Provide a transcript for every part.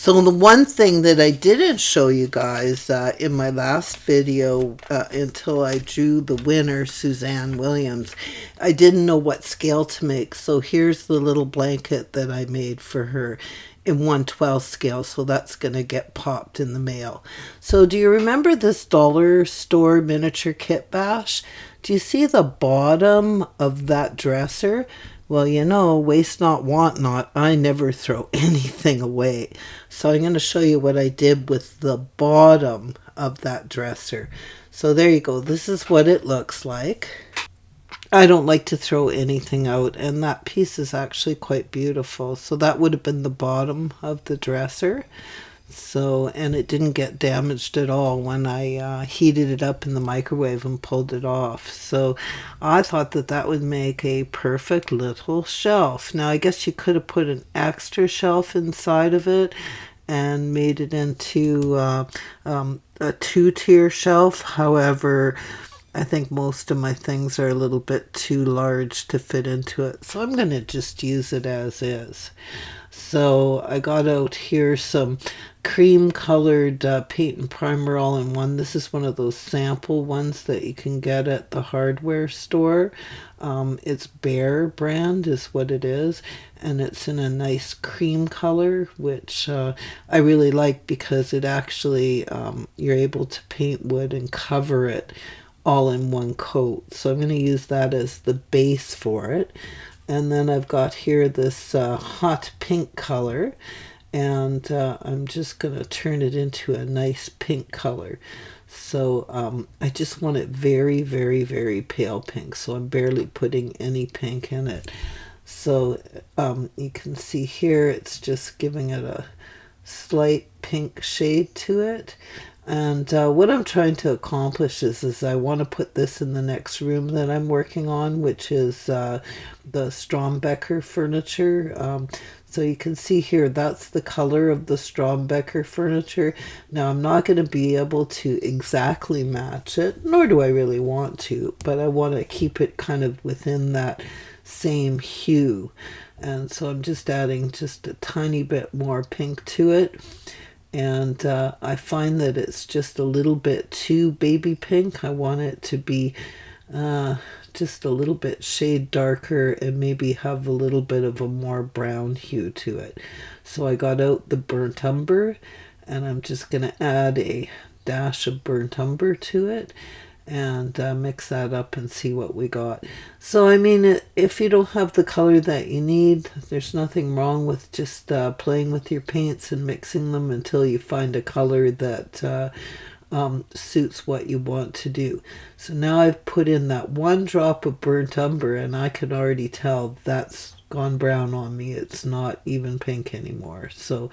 So the one thing that I didn't show you guys in my last video until I drew the winner, Suzanne Williams, I didn't know what scale to make. So here's the little blanket that I made for her in 1/12 scale. So that's going to get popped in the mail. So do you remember this dollar store miniature kit bash? Do you see the bottom of that dresser? Well, you know, waste not, want not. I never throw anything away. So I'm going to show you what I did with the bottom of that dresser. So there you go. This is what it looks like. I don't like to throw anything out, and that piece is actually quite beautiful. So that would have been the bottom of the dresser. So, and it didn't get damaged at all when I heated it up in the microwave and pulled it off. So I thought that that would make a perfect little shelf. Now I guess you could have put an extra shelf inside of it and made it into a two-tier shelf. However, I think most of my things are a little bit too large to fit into it. So I'm going to just use it as is. So I got out here some cream colored paint and primer all in one. This is one of those sample ones that you can get at the hardware store. It's Bear brand is what it is, and it's in a nice cream color, which I really like because it actually you're able to paint wood and cover it all in one coat. So I'm going to use that as the base for it. And then I've got here this hot pink color, and I'm just going to turn it into a nice pink color. So I just want it very, very, very pale pink, so I'm barely putting any pink in it. So you can see here it's just giving it a slight pink shade to it. And what I'm trying to accomplish is I want to put this in the next room that I'm working on, which is the Strombecker furniture. So you can see here, that's the color of the Strombecker furniture. Now, I'm not going to be able to exactly match it, nor do I really want to, but I want to keep it kind of within that same hue. And so I'm just adding just a tiny bit more pink to it. And I find that it's just a little bit too baby pink. I want it to be just a little bit shade darker and maybe have a little bit of a more brown hue to it. So I got out the burnt umber, and I'm just going to add a dash of burnt umber to it and mix that up and see what we got. So I mean, if you don't have the color that you need, there's nothing wrong with just playing with your paints and mixing them until you find a color that suits what you want to do. So now I've put in that one drop of burnt umber, and I can already tell that's gone brown on me. It's not even pink anymore. So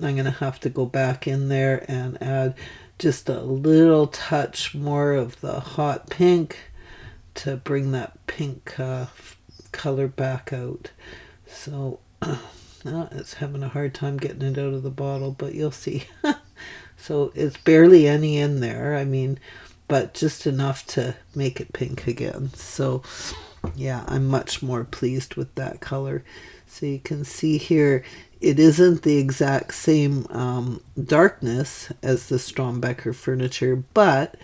I'm going to have to go back in there and add just a little touch more of the hot pink to bring that pink color back out. So it's having a hard time getting it out of the bottle, but you'll see. So it's barely any in there, I mean, but just enough to make it pink again. So yeah, I'm much more pleased with that color. So you can see here, it isn't the exact same darkness as the Strombecker furniture, but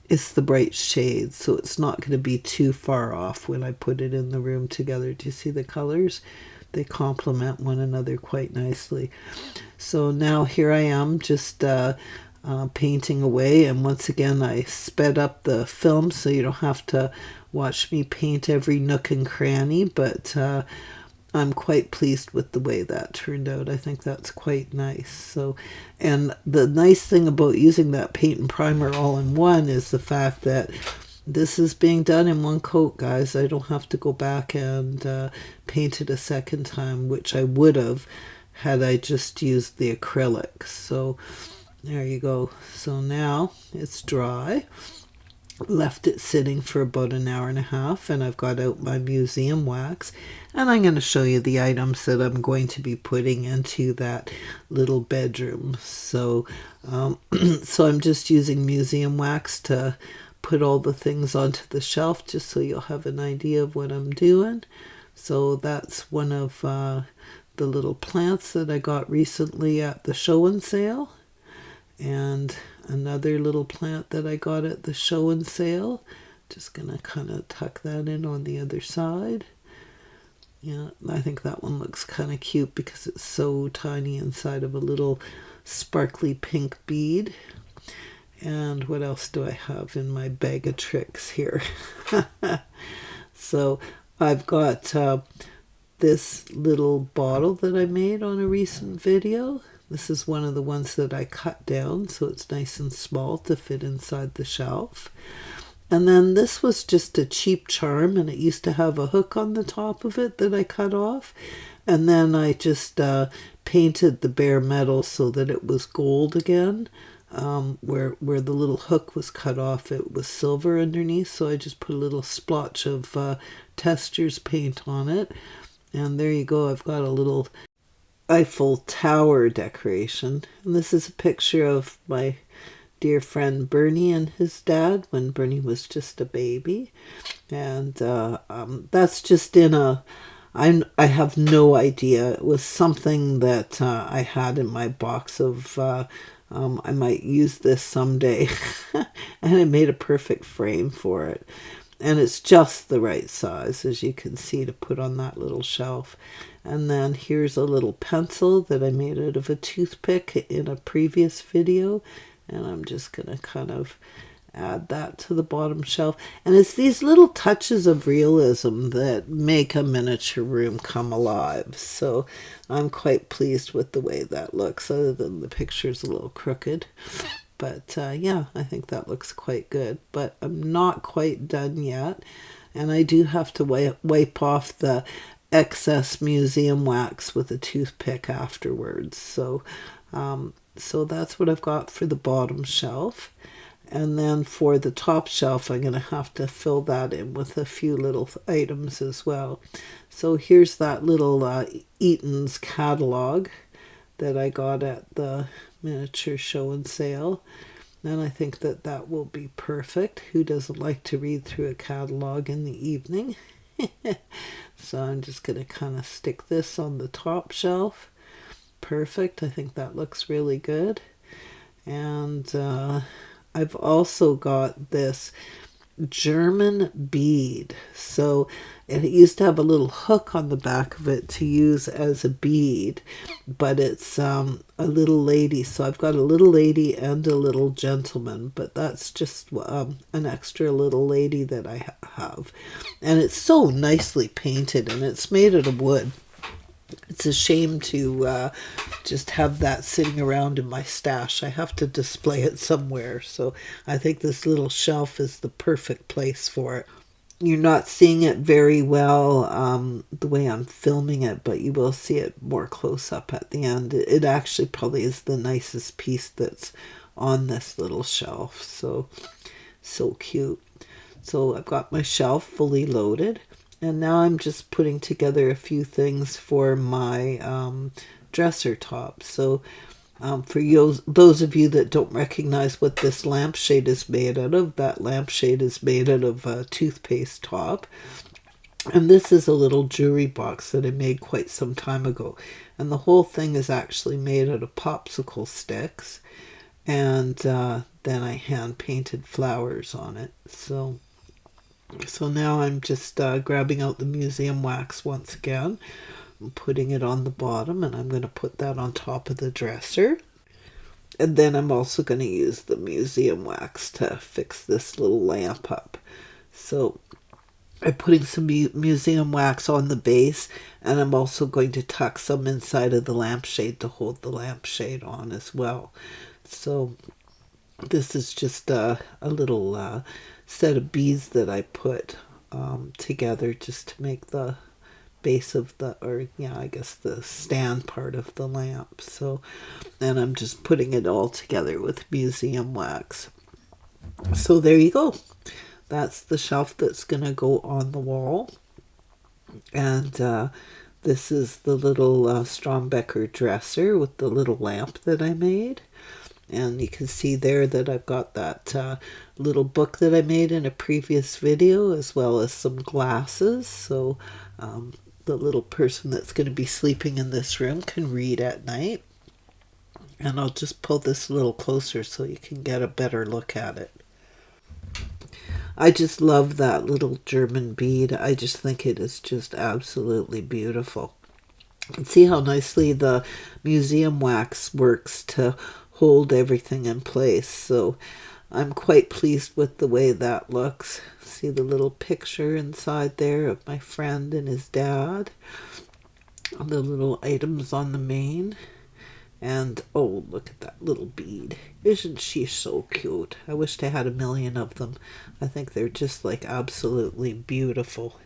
it's the bright shade, so it's not going to be too far off when I put it in the room together. Do you see the colors? They complement one another quite nicely. So now here I am just painting away, and once again I sped up the film so you don't have to watch me paint every nook and cranny, but I'm quite pleased with the way that turned out. I think that's quite nice. So, and the nice thing about using that paint and primer all in one is the fact that this is being done in one coat, guys. I don't have to go back and paint it a second time, which I would have had I just used the acrylic. So there you go. So now it's dry. Left it sitting for about an hour and a half, and I've got out my museum wax, and I'm going to show you the items that I'm going to be putting into that little bedroom. So so I'm just using museum wax to put all the things onto the shelf, just so you'll have an idea of what I'm doing. So that's one of the little plants that I got recently at the show and sale, and another little plant that I got at the show and sale. Just gonna kind of tuck that in on the other side. Yeah, I think that one looks kind of cute because it's so tiny inside of a little sparkly pink bead. And what else do I have in my bag of tricks here? So I've got this little bottle that I made on a recent video. This is one of the ones that I cut down so it's nice and small to fit inside the shelf. And then this was just a cheap charm, and it used to have a hook on the top of it that I cut off. And then I just painted the bare metal so that it was gold again. Where the little hook was cut off, it was silver underneath. So I just put a little splotch of Testors paint on it. And there you go. I've got a little Eiffel Tower decoration. And this is a picture of my dear friend Bernie and his dad when Bernie was just a baby. And that's just in a... I have no idea. It was something that I had in my box of... I might use this someday. And I made a perfect frame for it. And it's just the right size, as you can see, to put on that little shelf. And then here's a little pencil that I made out of a toothpick in a previous video. And I'm just going to kind of add that to the bottom shelf. And it's these little touches of realism that make a miniature room come alive. So I'm quite pleased with the way that looks, other than the picture's a little crooked. But yeah, I think that looks quite good. But I'm not quite done yet. And I do have to wipe off the excess museum wax with a toothpick afterwards. So that's what I've got for the bottom shelf. And then for the top shelf, I'm going to have to fill that in with a few little items as well. So here's that little Eaton's catalog that I got at the miniature show and sale. And I think that that will be perfect. Who doesn't like to read through a catalog in the evening? So I'm just going to kind of stick this on the top shelf. Perfect. I think that looks really good. And I've also got this German bead. So it used to have a little hook on the back of it to use as a bead, but it's a little lady. So I've got a little lady and a little gentleman, but that's just an extra little lady that I have. And it's so nicely painted, and it's made out of wood. It's a shame to just have that sitting around in my stash. I have to display it somewhere. So I think this little shelf is the perfect place for it. You're not seeing it very well the way I'm filming it, but you will see it more close up at the end. It actually probably is the nicest piece that's on this little shelf. So cute. So I've got my shelf fully loaded. And now I'm just putting together a few things for my dresser top. So for those of you that don't recognize what this lampshade is made out of, that lampshade is made out of a toothpaste top. And this is a little jewelry box that I made quite some time ago. And the whole thing is actually made out of popsicle sticks. And then I hand painted flowers on it. So now I'm just grabbing out the museum wax once again. I'm putting it on the bottom, and I'm going to put that on top of the dresser. And then I'm also going to use the museum wax to fix this little lamp up. So I'm putting some museum wax on the base, and I'm also going to tuck some inside of the lampshade to hold the lampshade on as well. So this is just a little set of beads that I put together just to make the base of the stand part of the lamp. So then I'm just putting it all together with museum wax. So there you go. That's the shelf that's going to go on the wall. And this is the little Strombecker dresser with the little lamp that I made. And you can see there that I've got that little book that I made in a previous video, as well as some glasses. So the little person that's going to be sleeping in this room can read at night. And I'll just pull this a little closer so you can get a better look at it. I just love that little German bead. I just think it is just absolutely beautiful. And see how nicely the museum wax works to hold everything in place. So I'm quite pleased with the way that looks. See the little picture inside there of my friend and his dad. The little items on the mane. And, oh, look at that little bead. Isn't she so cute? I wished I had 1,000,000 of them. I think they're just, like, absolutely beautiful.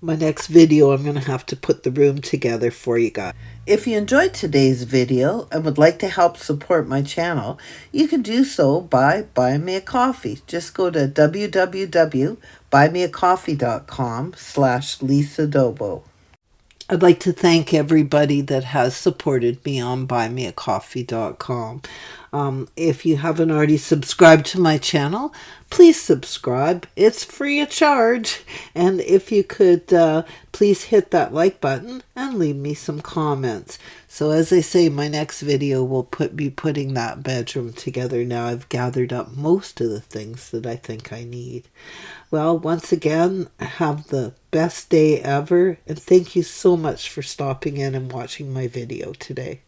My next video, I'm going to have to put the room together for you guys. If you enjoyed today's video and would like to help support my channel, you can do so by buying me a coffee. Just go to www.buymeacoffee.com/Lisa Dobo. I'd like to thank everybody that has supported me on buymeacoffee.com. If you haven't already subscribed to my channel, please subscribe. It's free of charge. And if you could please hit that like button and leave me some comments. So as I say, my next video will be putting that bedroom together. Now I've gathered up most of the things that I think I need. Well, once again, have the best day ever. And thank you so much for stopping in and watching my video today.